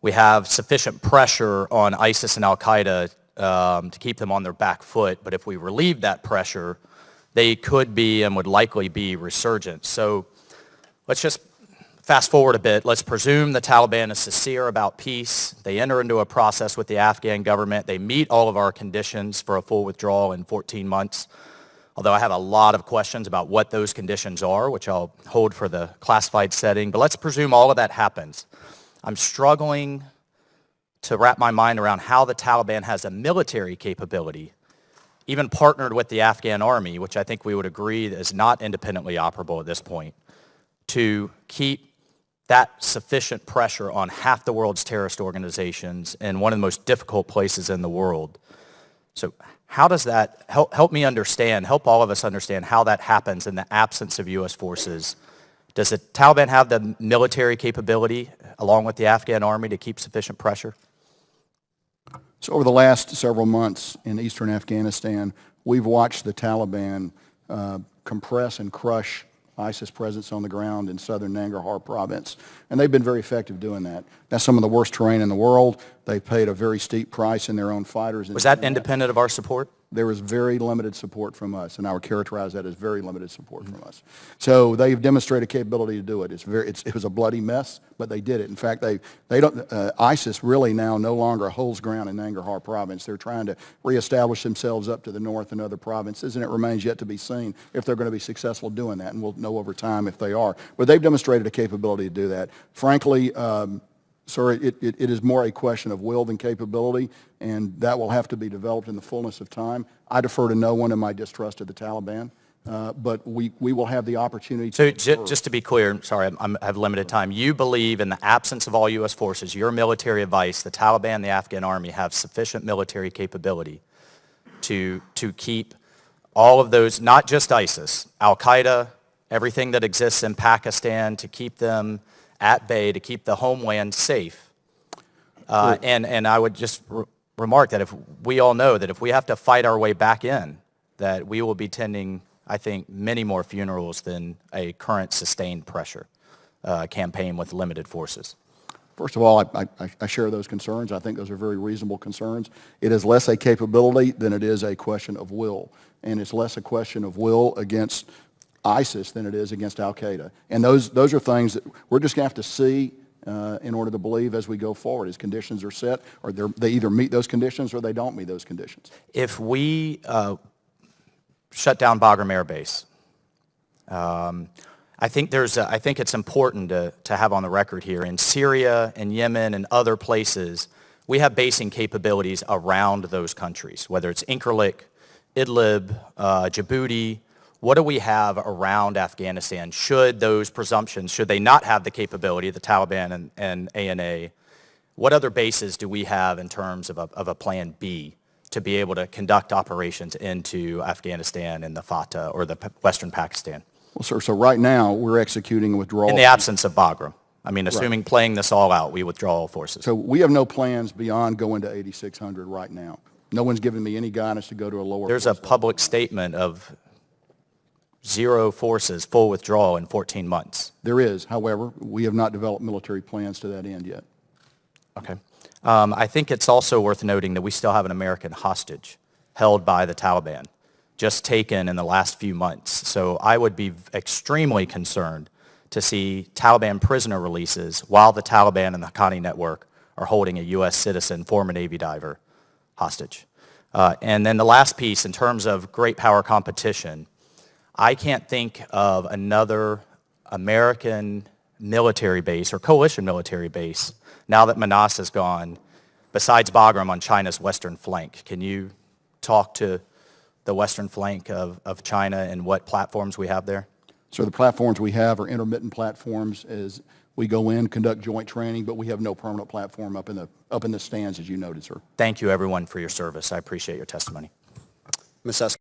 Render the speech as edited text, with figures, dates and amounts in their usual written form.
we have sufficient pressure on ISIS and al-Qaeda to keep them on their back foot, but if we relieve that pressure, they could be and would likely be resurgent. So let's just fast forward a bit. Let's presume the Taliban is sincere about peace. They enter into a process with the Afghan government. They meet all of our conditions for a full withdrawal in 14 months, although I have a lot of questions about what those conditions are, which I'll hold for the classified setting. But let's presume all of that happens. I'm struggling to wrap my mind around how the Taliban has a military capability, even partnered with the Afghan army, which I think we would agree is not independently operable at this point, to keep that sufficient pressure on half the world's terrorist organizations in one of the most difficult places in the world. So how does that, help me understand, help all of us understand how that happens in the absence of U.S. forces? Does the Taliban have the military capability, along with the Afghan army, to keep sufficient pressure? So over the last several months in eastern Afghanistan, we've watched the Taliban compress and crush ISIS presence on the ground in southern Nangarhar province. And they've been very effective doing that. That's some of the worst terrain in the world. They've paid a very steep price in their own fighters. Was that independent of our support? There was very limited support from us, and I would characterize that as very limited support from us. So they've demonstrated capability to do it. It was a bloody mess, but they did it. In fact, ISIS really now no longer holds ground in Nangarhar province. They're trying to reestablish themselves up to the north in other provinces, and it remains yet to be seen if they're going to be successful doing that, and we'll know over time if they are. But they've demonstrated a capability to do that. Frankly, sir, it is more a question of will than capability, and that will have to be developed in the fullness of time. I defer to no one in my distrust of the Taliban, but we will have the opportunity to... So just to be clear, sorry, I have limited time. You believe in the absence of all U.S. forces, your military advice, the Taliban and the Afghan army have sufficient military capability to keep all of those, not just ISIS, al-Qaeda, everything that exists in Pakistan, to keep them at bay, to keep the homeland safe. And I would just remark that if we all know that if we have to fight our way back in, that we will be tending, I think, many more funerals than a current sustained pressure campaign with limited forces. First of all, I share those concerns. I think those are very reasonable concerns. It is less a capability than it is a question of will. And it's less a question of will against ISIS than it is against al-Qaeda. And those are things that we're just going to have to see in order to believe as we go forward. As conditions are set, or they either meet those conditions or they don't meet those conditions. If we shut down Bagram Air Base, I think it's important to have on the record here, in Syria and Yemen and other places, we have basing capabilities around those countries, whether it's Incirlik, Idlib, Djibouti. What do we have around Afghanistan? Should those presumptions, should they not have the capability, the Taliban and ANA, what other bases do we have in terms of a plan B to be able to conduct operations into Afghanistan and the FATA or the Western Pakistan? Well, sir, so right now we're executing a withdrawal. In the absence of Bagram. I mean, assuming playing this all out, we withdraw all forces. So we have no plans beyond going to 8,600 right now. No one's given me any guidance to go to a lower... There's a public statement of 0 forces, full withdrawal in 14 months. There is. However, we have not developed military plans to that end yet. Okay. I think it's also worth noting that we still have an American hostage held by the Taliban, just taken in the last few months. So I would be extremely concerned to see Taliban prisoner releases while the Taliban and the Haqqani network are holding a U.S. citizen, former Navy diver, hostage. And then the last piece, in terms of great power competition, I can't think of another American military base or coalition military base, now that Manas is gone, besides Bagram on China's western flank. Can you talk to the western flank of China and what platforms we have there? So the platforms we have are intermittent platforms as we go in, conduct joint training, but we have no permanent platform up in the stands, as you noted, sir. Thank you, everyone, for your service. I appreciate your testimony. Ms.